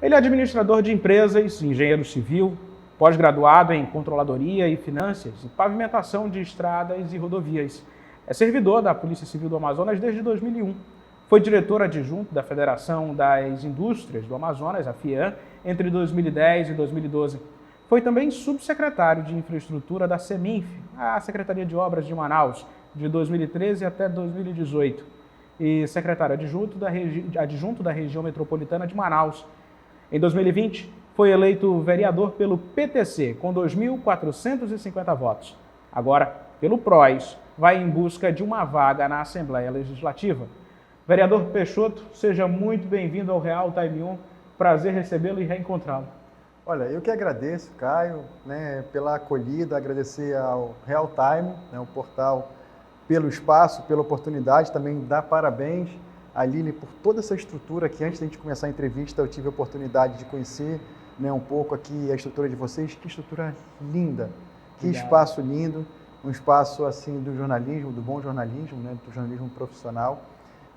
Ele é administrador de empresas, engenheiro civil, pós-graduado em controladoria e finanças e pavimentação de estradas e rodovias. É servidor da Polícia Civil do Amazonas desde 2001. Foi diretor adjunto da Federação das Indústrias do Amazonas, a FIAM, entre 2010 e 2012. Foi também subsecretário de Infraestrutura da CEMINF, a Secretaria de Obras de Manaus, de 2013 até 2018, e secretário adjunto da região metropolitana de Manaus. Em 2020, foi eleito vereador pelo PTC, com 2.450 votos. Agora, pelo PROS, vai em busca de uma vaga na Assembleia Legislativa. Vereador Peixoto, seja muito bem-vindo ao Real Time 1. Prazer recebê-lo e reencontrá-lo. Olha, eu que agradeço, Caio, pela acolhida, agradecer ao Real Time, o portal, pelo espaço, pela oportunidade, também dar parabéns a Lili por toda essa estrutura que antes da gente começar a entrevista eu tive a oportunidade de conhecer um pouco aqui a estrutura de vocês. Que estrutura linda, que Obrigado. Espaço lindo, um espaço assim do jornalismo, do bom jornalismo, do jornalismo profissional.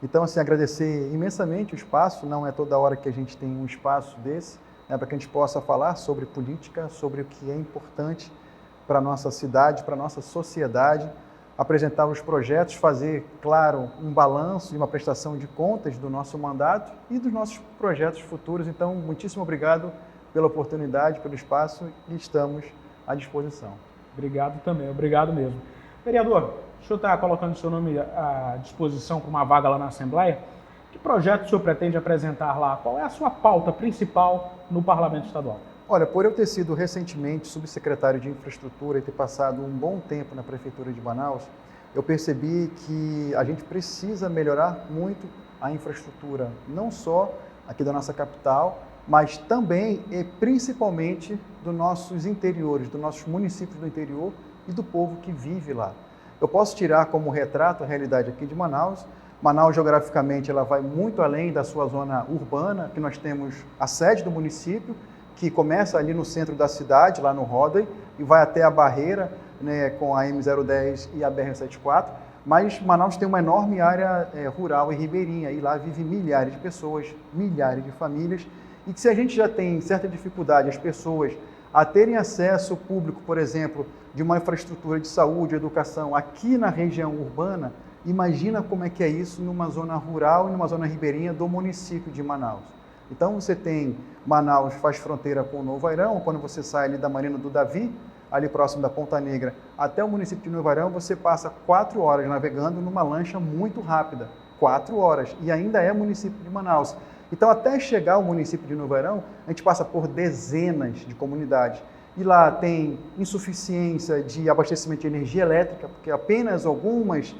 Então, assim, agradecer imensamente o espaço, não é toda hora que a gente tem um espaço desse, para que a gente possa falar sobre política, sobre o que é importante para a nossa cidade, para a nossa sociedade, apresentar os projetos, fazer, claro, um balanço e uma prestação de contas do nosso mandato e dos nossos projetos futuros. Então, muitíssimo obrigado pela oportunidade, pelo espaço e estamos à disposição. Obrigado também, obrigado mesmo. Vereador, o senhor está colocando o seu nome à disposição para uma vaga lá na Assembleia. Que projeto o senhor pretende apresentar lá? Qual é a sua pauta principal no Parlamento Estadual? Olha, por eu ter sido recentemente subsecretário de Infraestrutura e ter passado um bom tempo na Prefeitura de Manaus, eu percebi que a gente precisa melhorar muito a infraestrutura, não só aqui da nossa capital, mas também e principalmente dos nossos interiores, dos nossos municípios do interior e do povo que vive lá. Eu posso tirar como retrato a realidade aqui de Manaus. Manaus, geograficamente, ela vai muito além da sua zona urbana, que nós temos a sede do município, que começa ali no centro da cidade, lá no Ródoi, e vai até a Barreira, com a M010 e a BR-174, mas Manaus tem uma enorme área rural e ribeirinha, e lá vivem milhares de pessoas, milhares de famílias, e que se a gente já tem certa dificuldade, as pessoas a terem acesso público, por exemplo, de uma infraestrutura de saúde, educação, aqui na região urbana, imagina como é que é isso numa zona rural e numa zona ribeirinha do município de Manaus. Então você tem Manaus, faz fronteira com o Novo Airão, quando você sai ali da Marina do Davi, ali próximo da Ponta Negra, até o município de Novo Airão, você passa 4 horas navegando numa lancha muito rápida, 4 horas, e ainda é município de Manaus. Então até chegar ao município de Novo Airão, a gente passa por dezenas de comunidades. E lá tem insuficiência de abastecimento de energia elétrica, porque apenas algumas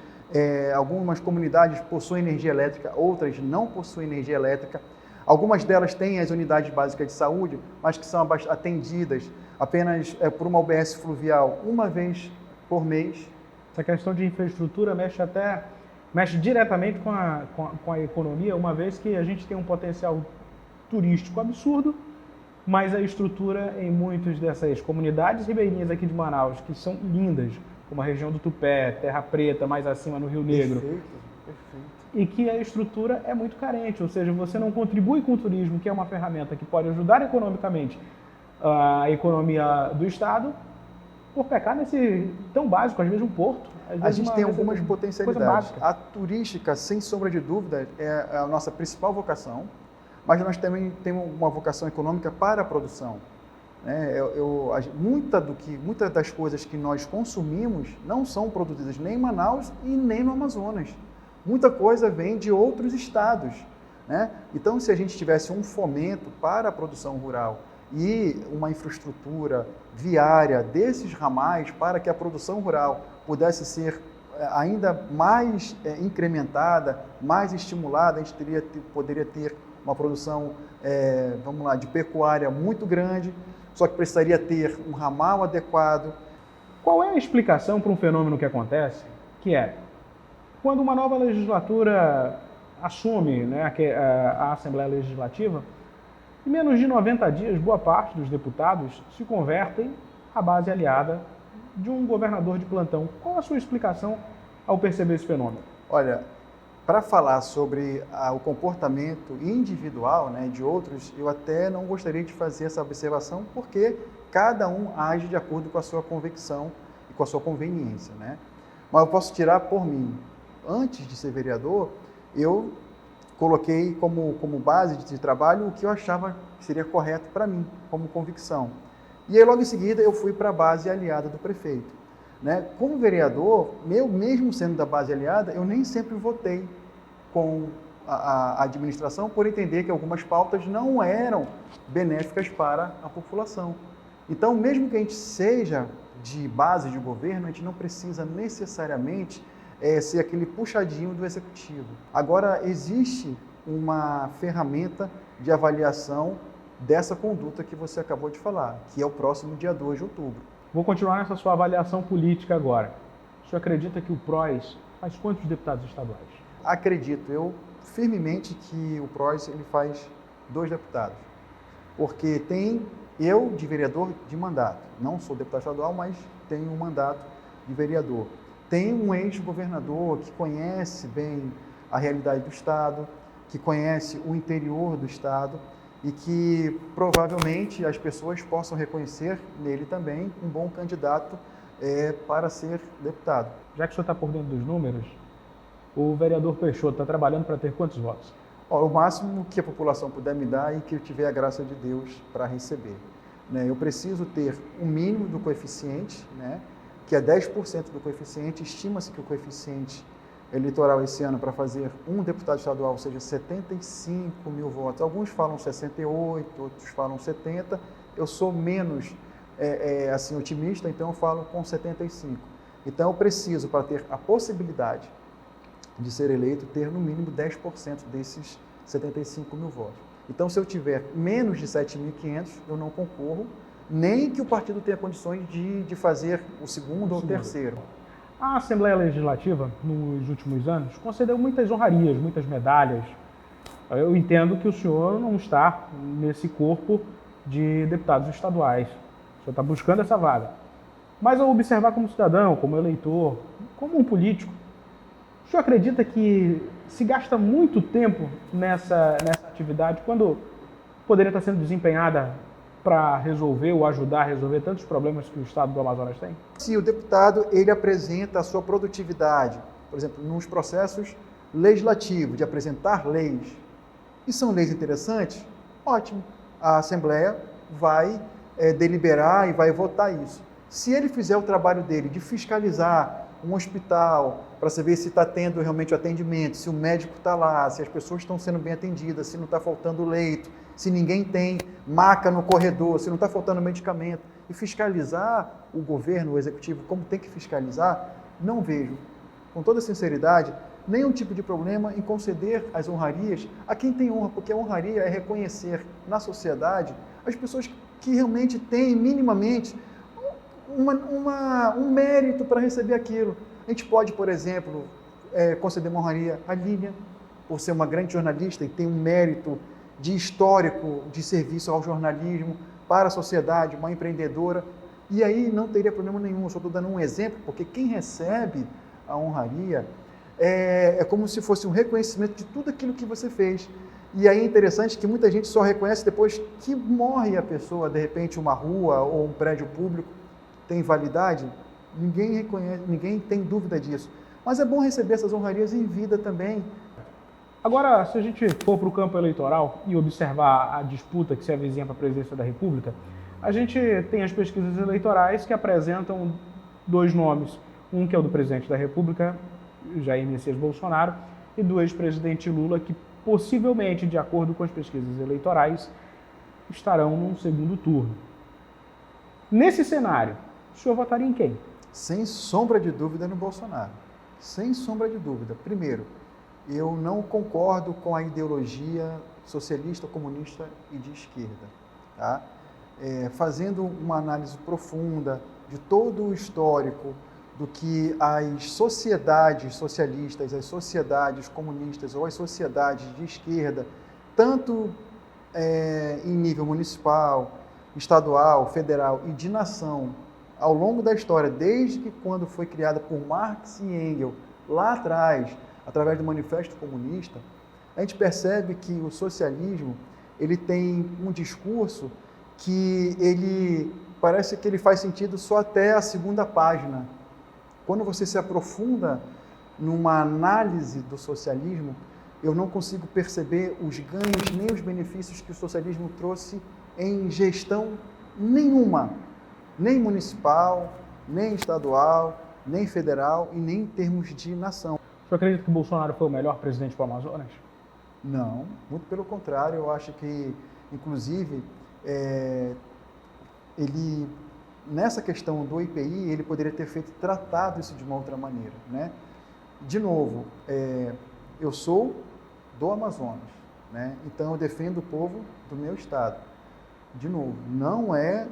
comunidades possuem energia elétrica, outras não possuem energia elétrica. Algumas delas têm as unidades básicas de saúde, mas que são atendidas apenas por uma UBS fluvial uma vez por mês. Essa questão de infraestrutura mexe diretamente com a economia, uma vez que a gente tem um potencial turístico absurdo, mas a estrutura em muitas dessas comunidades ribeirinhas aqui de Manaus, que são lindas, como a região do Tupé, Terra Preta, mais acima no Rio Negro. Perfeito. E que a estrutura é muito carente, ou seja, você não contribui com o turismo, que é uma ferramenta que pode ajudar economicamente a economia do Estado, por pecar nesse tão básico, às vezes um porto. A gente tem algumas potencialidades. A turística, sem sombra de dúvida, é a nossa principal vocação, mas nós também temos uma vocação econômica para a produção. Muitas das coisas que nós consumimos não são produzidas nem em Manaus e nem no Amazonas. Muita coisa vem de outros estados. Então, se a gente tivesse um fomento para a produção rural e uma infraestrutura viária desses ramais para que a produção rural pudesse ser ainda mais incrementada, mais estimulada, a gente poderia ter uma produção, de pecuária muito grande, só que precisaria ter um ramal adequado. Qual é a explicação para um fenômeno que acontece, que é quando uma nova legislatura assume a Assembleia Legislativa, em menos de 90 dias, boa parte dos deputados se convertem à base aliada de um governador de plantão. Qual a sua explicação ao perceber esse fenômeno? Olha, Para falar sobre o comportamento individual, né, de outros, eu até não gostaria de fazer essa observação, porque cada um age de acordo com a sua convicção e com a sua conveniência, né? Mas eu posso tirar por mim. Antes de ser vereador, eu coloquei como base de trabalho o que eu achava que seria correto para mim, como convicção. E aí, logo em seguida, eu fui para a base aliada do prefeito. Né? Como vereador, mesmo sendo da base aliada, eu nem sempre votei com a administração por entender que algumas pautas não eram benéficas para a população. Então, mesmo que a gente seja de base de governo, a gente não precisa necessariamente ser aquele puxadinho do executivo. Agora, existe uma ferramenta de avaliação dessa conduta que você acabou de falar, que é o próximo dia 2 de outubro. Vou continuar nessa sua avaliação política agora. O senhor acredita que o PROS faz quantos deputados estaduais? Acredito eu firmemente que o PROS ele faz 2 deputados. Porque tem eu de vereador de mandato. Não sou deputado estadual, mas tenho um mandato de vereador. Tem um ex-governador que conhece bem a realidade do Estado, que conhece o interior do Estado, e que provavelmente as pessoas possam reconhecer nele também um bom candidato para ser deputado. Já que o senhor está por dentro dos números, o vereador Peixoto está trabalhando para ter quantos votos? O máximo que a população puder me dar e que eu tiver a graça de Deus para receber. Né? Eu preciso ter o mínimo do coeficiente, né? Que é 10% do coeficiente. Estima-se que o coeficiente eleitoral esse ano para fazer um deputado estadual seja 75 mil votos. Alguns falam 68, outros falam 70. Eu sou menos assim, otimista, então eu falo com 75. Então eu preciso, para ter a possibilidade de ser eleito, ter no mínimo 10% desses 75 mil votos. Então, se eu tiver menos de 7.500, eu não concorro, nem que o partido tenha condições de fazer o segundo ou o terceiro. A Assembleia Legislativa, nos últimos anos, concedeu muitas honrarias, muitas medalhas. Eu entendo que o senhor não está nesse corpo de deputados estaduais. O senhor está buscando essa vaga. Mas ao observar como cidadão, como eleitor, como um político, o senhor acredita que se gasta muito tempo nessa atividade quando poderia estar sendo desempenhada para resolver ou ajudar a resolver tantos problemas que o Estado do Amazonas tem? Se o deputado ele apresenta a sua produtividade, por exemplo, nos processos legislativos, de apresentar leis, e são leis interessantes, ótimo. A Assembleia vai deliberar e vai votar isso. Se ele fizer o trabalho dele de fiscalizar um hospital, para saber se está tendo realmente o atendimento, se o médico está lá, se as pessoas estão sendo bem atendidas, se não está faltando leito, se ninguém tem maca no corredor, se não está faltando medicamento, e fiscalizar o governo, o executivo, como tem que fiscalizar, não vejo, com toda sinceridade, nenhum tipo de problema em conceder as honrarias a quem tem honra, porque a honraria é reconhecer na sociedade as pessoas que realmente têm minimamente um mérito para receber aquilo. A gente pode, por exemplo, conceder uma honraria à Línia, por ser uma grande jornalista e tem um mérito de histórico de serviço ao jornalismo para a sociedade, uma empreendedora, e aí não teria problema nenhum. Eu só estou dando um exemplo, porque quem recebe a honraria é como se fosse um reconhecimento de tudo aquilo que você fez. E aí é interessante que muita gente só reconhece depois que morre a pessoa, de repente uma rua ou um prédio público tem validade, ninguém reconhece, ninguém tem dúvida disso. Mas é bom receber essas honrarias em vida também. Agora, se a gente for para o campo eleitoral e observar a disputa que se avizinha para a presidência da República, a gente tem as pesquisas eleitorais que apresentam 2 nomes. Um que é o do presidente da República, Jair Messias Bolsonaro, e do ex-presidente Lula, que possivelmente, de acordo com as pesquisas eleitorais, estarão num segundo turno. Nesse cenário, o senhor votaria em quem? Sem sombra de dúvida no Bolsonaro. Sem sombra de dúvida. Primeiro, eu não concordo com a ideologia socialista, comunista e de esquerda. Tá? Fazendo uma análise profunda de todo o histórico do que as sociedades socialistas, as sociedades comunistas ou as sociedades de esquerda, tanto em nível municipal, estadual, federal e de nação, ao longo da história, desde que quando foi criada por Marx e Engels, lá atrás, através do Manifesto Comunista, a gente percebe que o socialismo ele tem um discurso que ele parece que ele faz sentido só até a segunda página. Quando você se aprofunda numa análise do socialismo, eu não consigo perceber os ganhos nem os benefícios que o socialismo trouxe em gestão nenhuma, nem municipal, nem estadual, nem federal e nem em termos de nação. O senhor acredita que o Bolsonaro foi o melhor presidente para o Amazonas? Não, muito pelo contrário, eu acho que, inclusive, ele, nessa questão do IPI, ele poderia ter tratado isso de uma outra maneira, né? De novo, eu sou do Amazonas, né? Então eu defendo o povo do meu estado. De novo, não é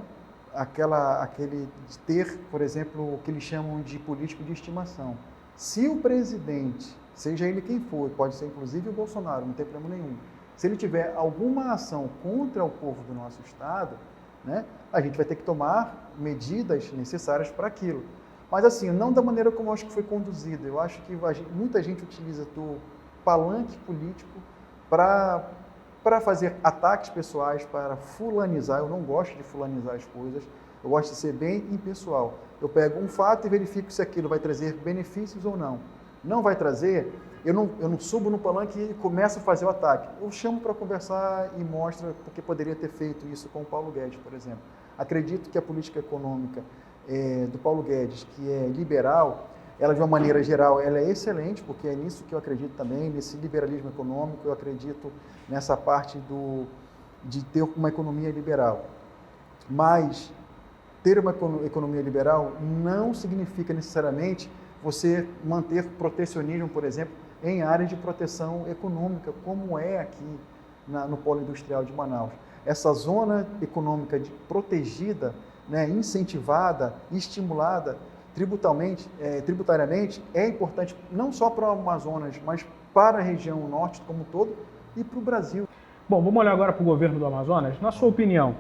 aquele de ter, por exemplo, o que eles chamam de político de estimação. Se o presidente, seja ele quem for, pode ser inclusive o Bolsonaro, não tem problema nenhum, se ele tiver alguma ação contra o povo do nosso estado, né, a gente vai ter que tomar medidas necessárias para aquilo. Mas assim, não da maneira como eu acho que foi conduzido. Eu acho que muita gente utiliza do palanque político para fazer ataques pessoais, para fulanizar. Eu não gosto de fulanizar as coisas, eu gosto de ser bem impessoal. Eu pego um fato e verifico se aquilo vai trazer benefícios ou não. Não vai trazer, eu não subo no palanque e começo a fazer o ataque. Eu chamo para conversar e mostro porque poderia ter feito isso com o Paulo Guedes, por exemplo. Acredito que a política econômica do Paulo Guedes, que é liberal, ela de uma maneira geral ela é excelente, porque é nisso que eu acredito também, nesse liberalismo econômico, eu acredito nessa parte de ter uma economia liberal. Mas ter uma economia liberal não significa necessariamente você manter protecionismo, por exemplo, em áreas de proteção econômica, como é aqui no polo industrial de Manaus. Essa zona econômica protegida, né, incentivada, estimulada tributariamente, é importante não só para o Amazonas, mas para a região norte como um todo e para o Brasil. Bom, vamos olhar agora para o governo do Amazonas. Na sua opinião,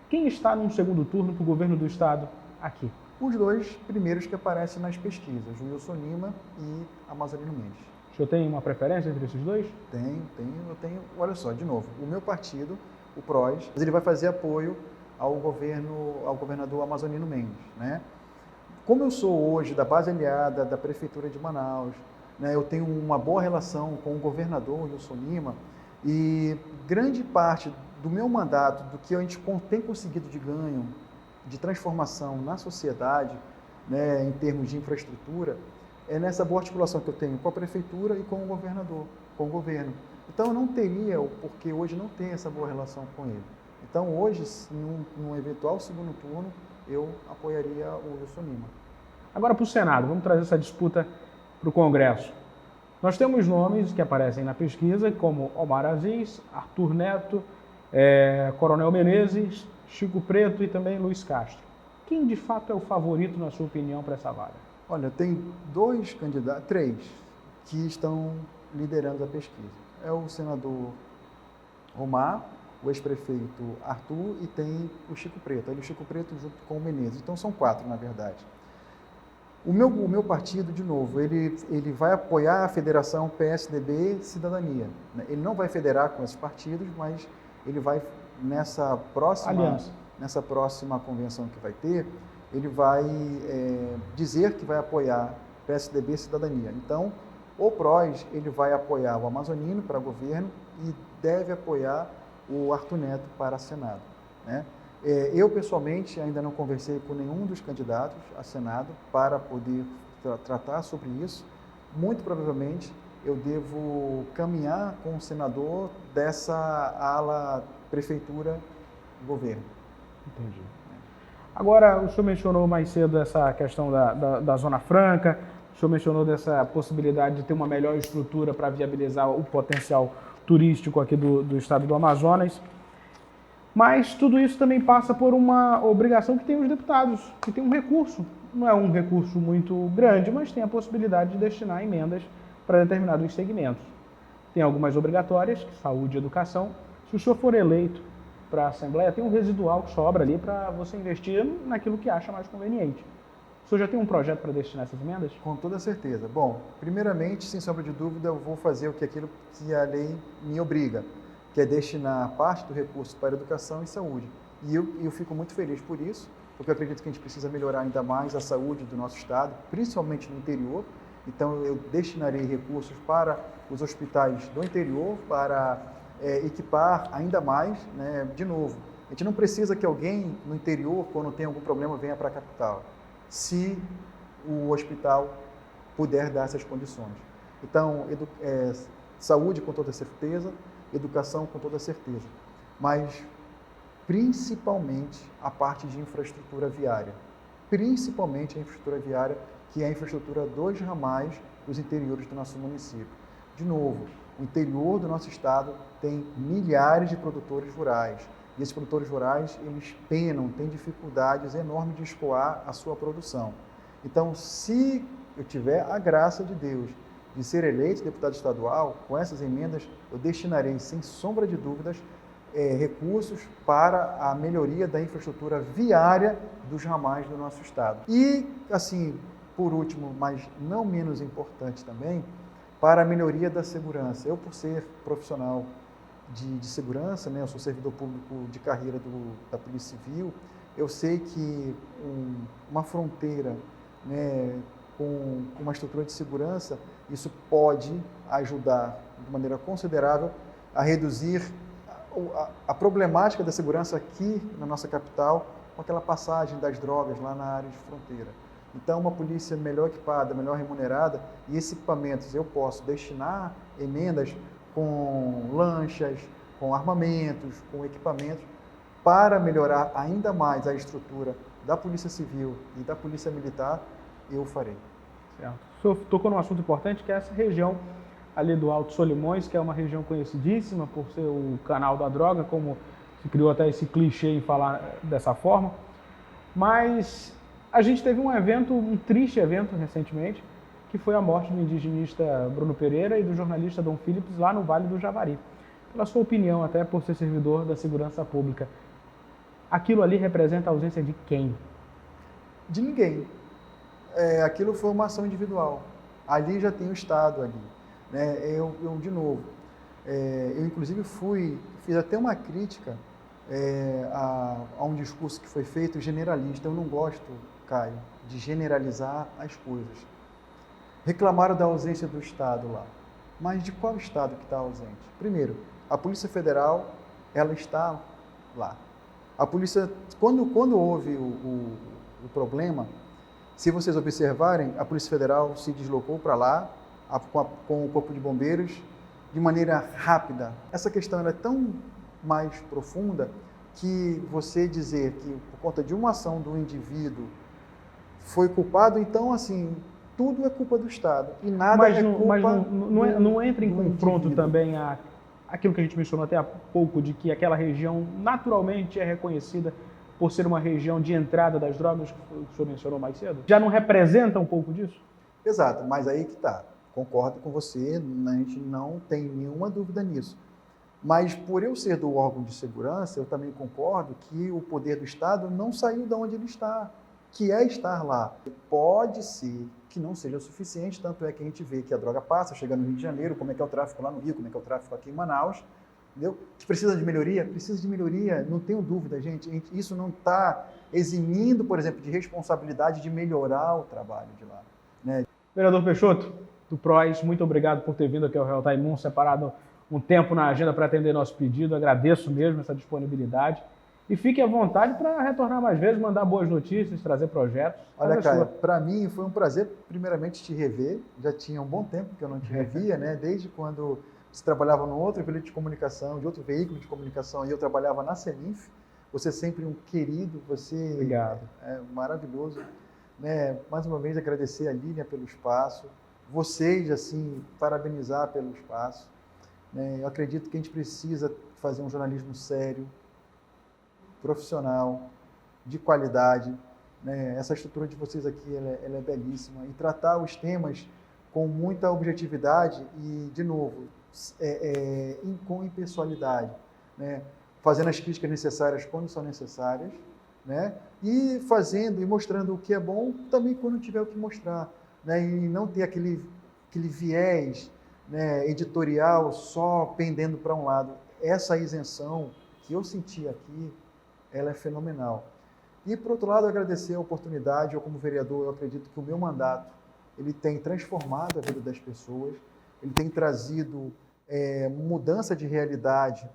quem está num segundo turno para o governo do estado aqui? Os dois primeiros que aparecem nas pesquisas, Wilson Lima e Amazonino Mendes. O senhor tem uma preferência entre esses dois? Eu tenho, olha só, de novo, o meu partido, o PROS, ele vai fazer apoio ao governador Amazonino Mendes, né? Como eu sou hoje da base aliada da Prefeitura de Manaus, né, eu tenho uma boa relação com o governador Wilson Lima e grande parte do meu mandato, do que a gente tem conseguido de ganho, de transformação na sociedade, né, em termos de infraestrutura, é nessa boa articulação que eu tenho com a Prefeitura e com o governador, com o governo. Então eu não teria o porquê hoje não ter essa boa relação com ele. Então hoje, num eventual segundo turno, eu apoiaria o Wilson Lima. Agora para o Senado, vamos trazer essa disputa para o Congresso. Nós temos nomes que aparecem na pesquisa, como Omar Aziz, Arthur Neto, Coronel Menezes, Chico Preto e também Luiz Castro. Quem de fato é o favorito, na sua opinião, para essa vaga? Olha, tem três, que estão liderando a pesquisa. É o senador Omar, o ex-prefeito Arthur e tem o Chico Preto. Aí o Chico Preto junto com o Menezes. Então são quatro, na verdade. O meu partido, de novo, ele vai apoiar a federação PSDB Cidadania. Ele não vai federar com esses partidos, mas ele vai, nessa próxima convenção que vai ter, ele vai dizer que vai apoiar PSDB Cidadania. Então, o PROS ele vai apoiar o Amazonino para governo e deve apoiar o Arthur Neto para Senado, né? Eu, pessoalmente, ainda não conversei com nenhum dos candidatos a Senado para poder tratar sobre isso. Muito provavelmente, eu devo caminhar com o senador dessa ala prefeitura-governo. Entendi. Agora, o senhor mencionou mais cedo essa questão da Zona Franca, o senhor mencionou dessa possibilidade de ter uma melhor estrutura para viabilizar o potencial turístico aqui do estado do Amazonas. Mas tudo isso também passa por uma obrigação que tem os deputados, que tem um recurso. Não é um recurso muito grande, mas tem a possibilidade de destinar emendas para determinados segmentos. Tem algumas obrigatórias, saúde e educação. Se o senhor for eleito para a Assembleia, tem um residual que sobra ali para você investir naquilo que acha mais conveniente. O senhor já tem um projeto para destinar essas emendas? Com toda certeza. Bom, primeiramente, sem sombra de dúvida, eu vou fazer aquilo que a lei me obriga, que é destinar parte do recurso para educação e saúde. E eu fico muito feliz por isso, porque eu acredito que a gente precisa melhorar ainda mais a saúde do nosso estado, principalmente no interior. Então, eu destinarei recursos para os hospitais do interior, para equipar ainda mais, né? De novo, a gente não precisa que alguém no interior, quando tem algum problema, venha para a capital, se o hospital puder dar essas condições. Então, saúde com toda certeza, educação com toda certeza, mas principalmente a parte de infraestrutura viária, principalmente a infraestrutura viária, que é a infraestrutura dos ramais dos interiores do nosso município. De novo, o interior do nosso estado tem milhares de produtores rurais, e esses produtores rurais, eles penam, têm dificuldades enormes de escoar a sua produção. Então, se eu tiver a graça de Deus de ser eleito deputado estadual, com essas emendas, eu destinarei, sem sombra de dúvidas, recursos para a melhoria da infraestrutura viária dos ramais do nosso estado. E, assim, por último, mas não menos importante também, para a melhoria da segurança. Eu, por ser profissional de segurança, né, eu sou servidor público de carreira da Polícia Civil, eu sei que uma fronteira, né, com uma estrutura de segurança, isso pode ajudar de maneira considerável a reduzir a problemática da segurança aqui na nossa capital, com aquela passagem das drogas lá na área de fronteira. Então, uma polícia melhor equipada, melhor remunerada, e esses equipamentos eu posso destinar emendas com lanchas, com armamentos, com equipamentos, para melhorar ainda mais a estrutura da Polícia Civil e da Polícia Militar, eu farei. Certo. O senhor tocou num assunto importante, que é essa região ali do Alto Solimões, que é uma região conhecidíssima por ser o canal da droga, como se criou até esse clichê em falar dessa forma. Mas a gente teve um evento, um triste evento recentemente, que foi a morte do indigenista Bruno Pereira e do jornalista Dom Philips lá no Vale do Javari. Pela sua opinião, até por ser servidor da segurança pública, aquilo ali representa a ausência de quem? De ninguém. Aquilo foi uma ação individual. Ali já tem o Estado ali. Né? De novo, eu inclusive fiz até uma crítica a um discurso que foi feito generalista. Eu não gosto, Caio, de generalizar as coisas. Reclamaram da ausência do Estado lá. Mas de qual Estado que está ausente? Primeiro, a Polícia Federal, ela está lá. A polícia, quando houve o problema, se vocês observarem, a Polícia Federal se deslocou para lá com o Corpo de Bombeiros de maneira rápida. Essa questão é tão mais profunda que você dizer que por conta de uma ação do indivíduo foi culpado, então assim, tudo é culpa do Estado e nada é culpa mas não entra em confronto indivíduo. Também aquilo que a gente mencionou até há pouco, de que aquela região naturalmente é reconhecida por ser uma região de entrada das drogas, que o senhor mencionou mais cedo? Já não representa um pouco disso? Exato, mas aí que está. Concordo com você, a gente não tem nenhuma dúvida nisso. Mas por eu ser do órgão de segurança, eu também concordo que o poder do Estado não saiu de onde ele está, que é estar lá. Pode ser que não seja o suficiente, tanto é que a gente vê que a droga passa, chega no Rio de Janeiro, como é que é o tráfico lá no Rio, como é que é o tráfico aqui em Manaus, entendeu? Precisa de melhoria? Precisa de melhoria, não tenho dúvida, gente. Isso não está eximindo, por exemplo, de responsabilidade de melhorar o trabalho de lá. Né? Vereador Peixoto, do PROS, muito obrigado por ter vindo aqui ao Real Time 1, separado um tempo na agenda para atender nosso pedido. Agradeço mesmo essa disponibilidade. E fique à vontade para retornar mais vezes, mandar boas notícias, trazer projetos. Olha, Caio, para mim foi um prazer, primeiramente, te rever. Já tinha um bom tempo que eu não te revia, né? Desde quando você trabalhava num outro veículo de comunicação, de outro veículo de comunicação, e eu trabalhava na Seninf. Você sempre um querido, você Obrigado. É maravilhoso. Né? Mais uma vez, agradecer a Línia pelo espaço. Vocês, assim, parabenizar pelo espaço. Né? Eu acredito que a gente precisa fazer um jornalismo sério, profissional, de qualidade. Né? Essa estrutura de vocês aqui ela é belíssima. E tratar os temas com muita objetividade e, de novo, com impessoalidade. Né? Fazendo as críticas necessárias quando são necessárias, né? E fazendo e mostrando o que é bom também quando tiver o que mostrar, né? E não ter aquele viés, né, editorial só pendendo para um lado. Essa isenção que eu senti aqui, ela é fenomenal. E, por outro lado, agradecer a oportunidade. Eu, como vereador, eu acredito que o meu mandato ele tem transformado a vida das pessoas, ele tem trazido mudança de realidade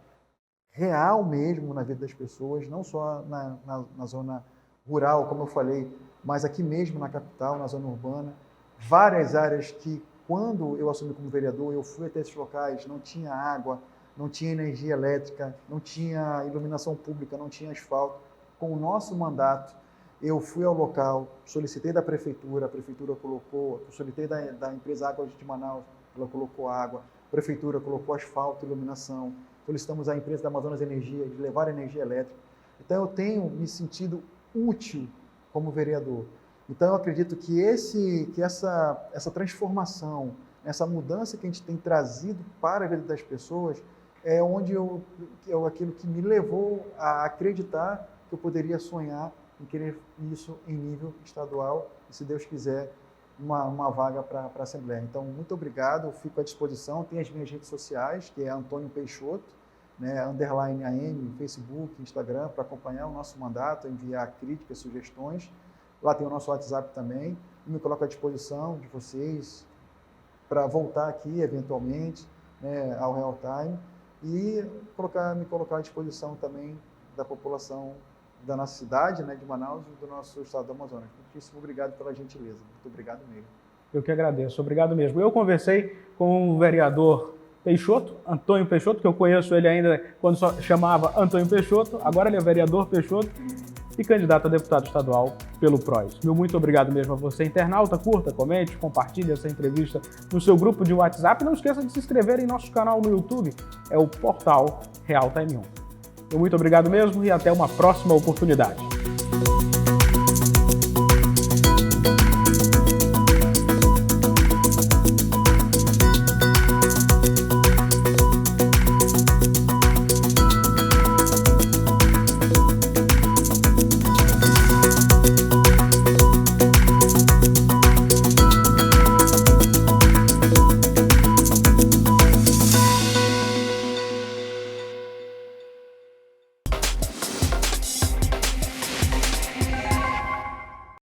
real mesmo na vida das pessoas, não só na zona rural, como eu falei, mas aqui mesmo na capital, na zona urbana. Várias áreas que, quando eu assumi como vereador, eu fui até esses locais, não tinha água, não tinha energia elétrica, não tinha iluminação pública, não tinha asfalto. Com o nosso mandato, eu fui ao local, solicitei da prefeitura, a prefeitura colocou, solicitei da empresa Águas de Manaus, ela colocou água, a prefeitura colocou asfalto, iluminação, solicitamos à empresa da Amazonas Energia de levar energia elétrica. Então, eu tenho me sentido útil como vereador. Então, eu acredito que essa transformação, essa mudança que a gente tem trazido para a vida das pessoas, é onde aquilo que me levou a acreditar que eu poderia sonhar em querer isso em nível estadual e, se Deus quiser, uma vaga para a Assembleia. Então, muito obrigado, eu fico à disposição. Tem as minhas redes sociais, que é Antônio Peixoto, né, _AM, Facebook, Instagram, para acompanhar o nosso mandato, enviar críticas, sugestões. Lá tem o nosso WhatsApp também, e me coloco à disposição de vocês para voltar aqui, eventualmente, né, ao Real Time, e me colocar à disposição também da população da nossa cidade, né, de Manaus e do nosso estado do Amazonas. Muitíssimo obrigado pela gentileza. Muito obrigado mesmo. Eu que agradeço. Obrigado mesmo. Eu conversei com o vereador Peixoto, Antônio Peixoto, que eu conheço ele ainda quando só chamava Antônio Peixoto, agora ele é vereador Peixoto e candidato a deputado estadual pelo PROS. Meu muito obrigado mesmo a você, internauta. Curta, comente, compartilhe essa entrevista no seu grupo de WhatsApp. Não esqueça de se inscrever em nosso canal no YouTube, é o Portal Real Time 1. Meu muito obrigado mesmo e até uma próxima oportunidade.